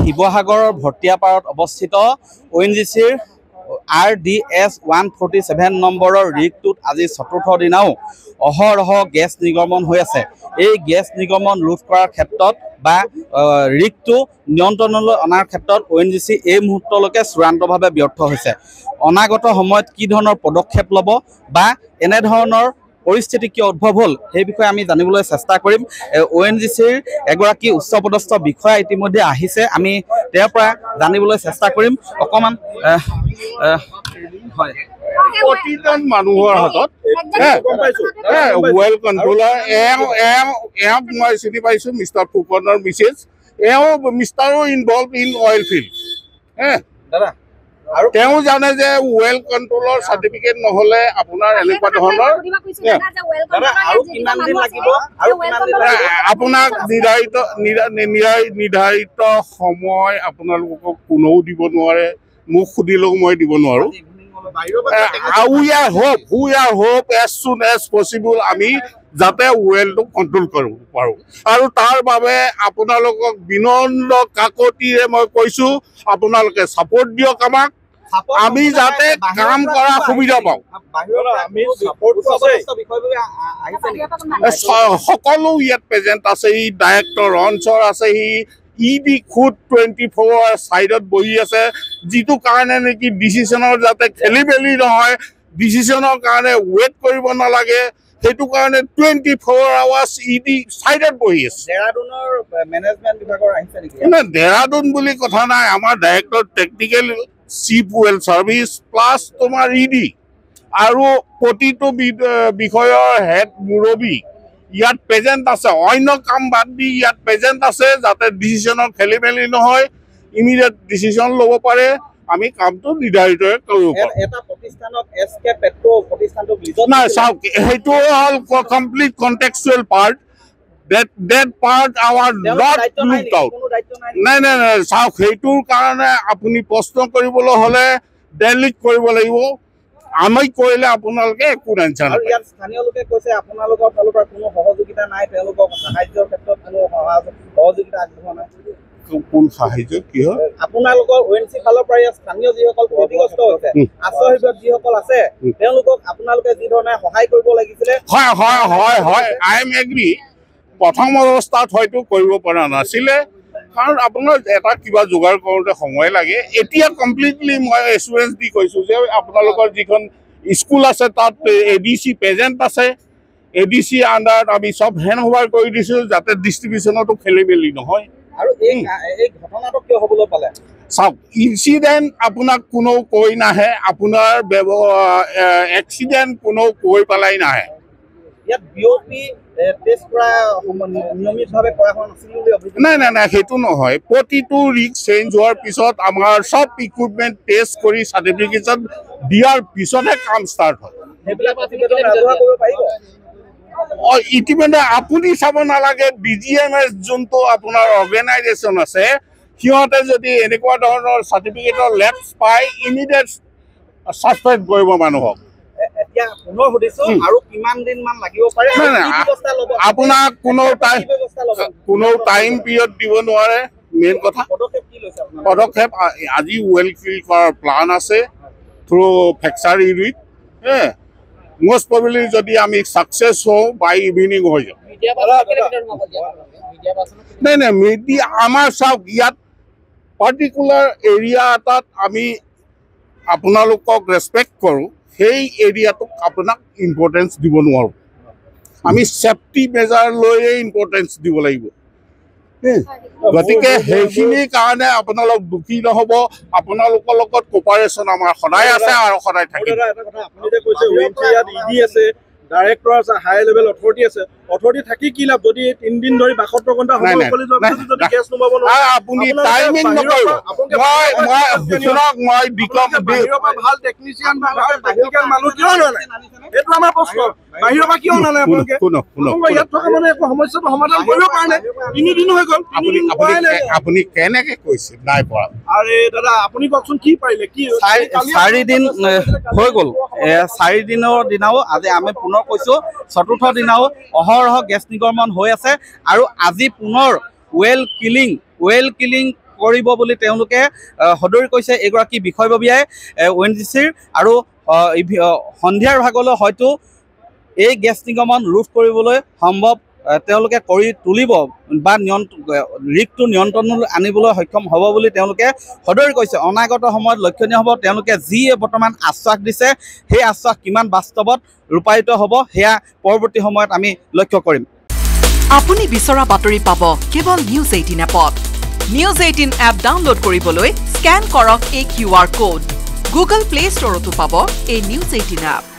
শিৱসাগৰৰ ভটিয়াপাৰত অৱস্থিত ONGCৰ RDS 147 নম্বৰৰ ৰিগটোত আজি চতুৰ্থ দিনাও অহৰহ গেছ নিৰ্গমন হৈ আছে। এই গেছ নিৰ্গমন ৰোধ কৰাৰ ক্ষেত্ৰত বা ৰিগটো নিয়ন্ত্ৰণলৈ অনাৰ ক্ষেত্ৰত ONGC এই মুহূৰ্তলৈকে চূড়ান্তভাৱে ব্যৰ্থ হৈছে। অনাগত সময়ত কি ধৰণৰ পদক্ষেপ ল'ব বা এনেধৰণৰ পৰিস্থিতি কিয় উদ্ভৱ হ'ল সেই বিষয়ে আমি জানিবলৈ চেষ্টা কৰিম। ONGCৰ এগৰাকী উচ্চপদস্থ বিষয়া ইতিমধ্যে আহিছে, আমি তেওঁৰ পৰা জানিবলৈ চেষ্টা কৰিম। অকণমান হয়, প্ৰতিজন মানুহৰ হাতত ৱেল কণ্ট্ৰলাৰ এওঁ মই চিনি পাইছোঁ মিষ্টাৰ ফুকনৰ মিছেছ, মিষ্টাৰো ইনভলভ ইন অইল ফিল্ড। আৰু তেওঁ জানে যে ৱেল কণ্ট্ৰলৰ চাৰ্টিফিকেট নহ'লে আপোনাৰ এনেকুৱা ধৰণৰ আপোনাক নিৰ্ধাৰিত সময় আপোনালোকক কোনেও দিব নোৱাৰে, মোক সুধিলেও মই দিব নোৱাৰোঁ। We are hope as soon as possible আমি যাতে ৱেলটো কণ্ট্ৰল কৰিব পাৰোঁ। আৰু তাৰ বাবে আপোনালোকক বিনম্ৰ কাকতিৰে মই কৈছোঁ, আপোনালোকে ছাপোৰ্ট দিয়ক আমাক, আমি যাতে কাম কৰা সুবিধা পাওঁ। সকলো ইয়াত প্ৰেজেণ্ট আছেহি, ডাইৰেক্টৰ অঞ্চল আছেহি, ED খুদ 24 আৱাৰ ছাইডত বহি আছে, যিটো কাৰণে নেকি ডিচিশ্যনৰ যাতে খেলি মেলি নহয়, ডিচিশ্যনৰ কাৰণে ৱেইট কৰিব নালাগে, সেইটো কাৰণে 24 আৱাৰ্ছ ED ছাইডত বহি আছে। দেৰাদুন বুলি কথা নাই, আমাৰ director technical chief well service plus তোমাৰ ED আৰু প্ৰতিটো বিষয়ৰ হেড মুৰব্বী ইয়াত প্ৰেজেণ্ট আছে। অন্য কাম বাদ দি ইয়াত প্ৰেজেণ্ট আছে, যাতে ডিচিশ্যনৰ খেলি মেলি নহয়, ইমিডিয়েট ডিচিশ্যন ল'ব পাৰে, আমি কামটো নিৰ্ধাৰিতভাৱে কৰিব পাৰোঁ। নাই চাওক, সেইটো হ'ল complete contractual part, that part our not looked out. নাই চাওক, সেইটোৰ কাৰণে আপুনি প্ৰশ্ন কৰিবলৈ হ'লে দিল্লীত কৰিব লাগিব, আমি কৰিলে আপোনালোকে একো টেনশ্যন নাই। স্থানীয় লোকে কৈছে আপোনালোকৰ ফালৰ পৰা কোনো সহযোগিতা নাই, তেওঁলোকক সাহায্যৰ ক্ষেত্ৰত কোনো সহযোগিতা আগবঢ়োৱা নাই। কোন সাহায্য কি হয়? আপোনালোকৰ ONGC ফালৰ পৰা স্থানীয় যিসকল ক্ষতিগ্ৰস্ত হৈছে, আশ্ৰয় শিবিৰত যিসকল আছে, তেওঁলোকক আপোনালোকে যি ধৰণে সহায় কৰিব লাগিছিলে। হয়, I am agree। প্ৰথম অৱস্থাত হয়তো কৰিব পৰা নাছিলে, কাৰণ আপোনাৰ এটা কিবা যোগাৰ কৰোঁতে সময় লাগে। এতিয়া কমপ্লিটলি মই এচুৰেঞ্চ দি কৈছোঁ যে আপোনালোকৰ যিখন স্কুল আছে তাত ADC প্ৰেজেণ্ট আছে, ADC আণ্ডাৰত আমি চব হেণ্ড অভাৰ কৰি দিছোঁ, যাতে ডিষ্ট্ৰিবিউশ্যনতো খেলি মেলি নহয়। আৰু এই ঘটনাটো কিয় হ'বলৈ পালে? চাওক, ইনচিডেণ্ট আপোনাক কোনেও কৈ নাহে, আপোনাৰ এক্সিডেণ্ট কোনেও কৈ পেলাই নাহে। ইয়াত BOP টেষ্ট কৰা নিয়মিতভাৱে কৰা হোৱা নাছিল বুলি অভিযোগ। নাই, সেইটো নহয়। প্ৰতিটো ৰিগ চেঞ্জ হোৱাৰ পিছত আমাৰ চব ইকুইপমেণ্ট টেষ্ট কৰি চাৰ্টিফিকেশ্যন দিয়াৰ পিছতহে কাম ষ্টাৰ্ট হয়। সেইবিলাক ৰাজহুৱা কৰিব পাৰিব? ইতিমধ্যে আপুনি চাব নালাগে, BGMS যোনটো আপোনাৰ অৰ্গেনাইজেশ্যন আছে, সিহঁতে যদি এনেকুৱা ধৰণৰ চাৰ্টিফিকেটৰ লেপছ পায়, ইমিডিয়েট ছাছপেণ্ড কৰিব মানুহক। এতিয়া পুনৰ সুধিছোঁ, আৰু কিমান দিন মান লাগিব পাৰে? আপোনাক কোনো টাইম পিৰিয়ড দিব নোৱাৰে। মেইন কথা পদক্ষেপ আজি ৱেল ফিল কৰাৰ প্লান আছে through fracture unit. Most probably যদি আমি ছাকচেছ হওঁ, বাই ইভিনিং হৈ যাম। নাই মিডিয়া আমাৰ চাওক, ইয়াত পাৰ্টিকুলাৰ এৰিয়া এটাত আমি আপোনালোকক ৰেচপেক্ট কৰোঁ, সেই এৰিয়াটোক আপোনাক ইম্পৰ্টেঞ্চ দিব নোৱাৰোঁ। আমি ছেফটি মেজাৰ লৈয়ে ইম্পৰ্টেঞ্চ দিব লাগিব। গতিকে সেইখিনিৰ কাৰণে আপোনালোক দুখী নহ'ব, আপোনালোকৰ লগত কোপাৰেশ্যন আমাৰ সদায় আছে আৰু সদায় থাকিব। ডাইৰেক্টৰ আছে, হাই লেভেল অথৰিটি আছে, অথৰিটি থাকি কি লাভ যদি 3 দিন ধৰি 72 ঘণ্টা সময় কৰি যোৱাৰ পিছত যদি গেছ নমাব নোৱাৰে? আপুনি টাইমিং নকৰিব। মই ভাল টেকনিচিয়ান বা ভাল টেকনিকেল মানুহ কিয় নানে? এইটো আমাৰ প্ৰশ্ন। বাহিৰৰ পৰা কিয় নানে আপোনালোকে? ইয়াত থকা মানে একো সমস্যাটো সমাধান কৰিব পৰা নাই। 3 দিন হৈ গ'ল, আপুনি কেনেকে কৈছে নাই পৰা? আৰে দাদা, আপুনি কওকচোন কি পাৰিলে? কি 4 দিন হৈ গ'ল, 4 দিনৰ দিনাও আজি আমি পুনৰ কৈছোঁ, চতুৰ্থ দিনাও অহৰহ গেছ নিৰ্গমন হৈ আছে। আৰু আজি পুনৰ ৱেল কিলিং কৰিব বুলি তেওঁলোকে সদৰি কৈছে এগৰাকী বিষয়ববীয়াই ONGCৰ আৰু সন্ধিয়াৰ ভাগলৈ হয়তো এই গেছ নিৰ্গমন ৰোধ কৰিবলৈ সম্ভৱ তেওঁলোকে কৰি তুলিব বা ৰিকটো নিয়ন্ত্ৰণলৈ আনিবলৈ সক্ষম হ'ব বুলি তেওঁলোকে সদৰি কৈছে অনাগত সময়ত লক্ষণীয় হ'ব তেওঁলোকে যি বৰ্তমান আশ্বাস দিছে সেই আশ্বাস কিমান বাস্তৱত ৰূপায়িত হ'ব সেয়া পৰৱৰ্তী সময়ত আমি লক্ষ্য কৰিম আপুনি বিচৰা বাতৰি পাব কেৱল নিউজ 18 এপত নিউজ 18 এপ ডাউনলোড কৰিবলৈ স্ক্যান কৰক এই QR কোড গুগল প্লে ষ্টৰতো পাব এই নিউজ 18 এপ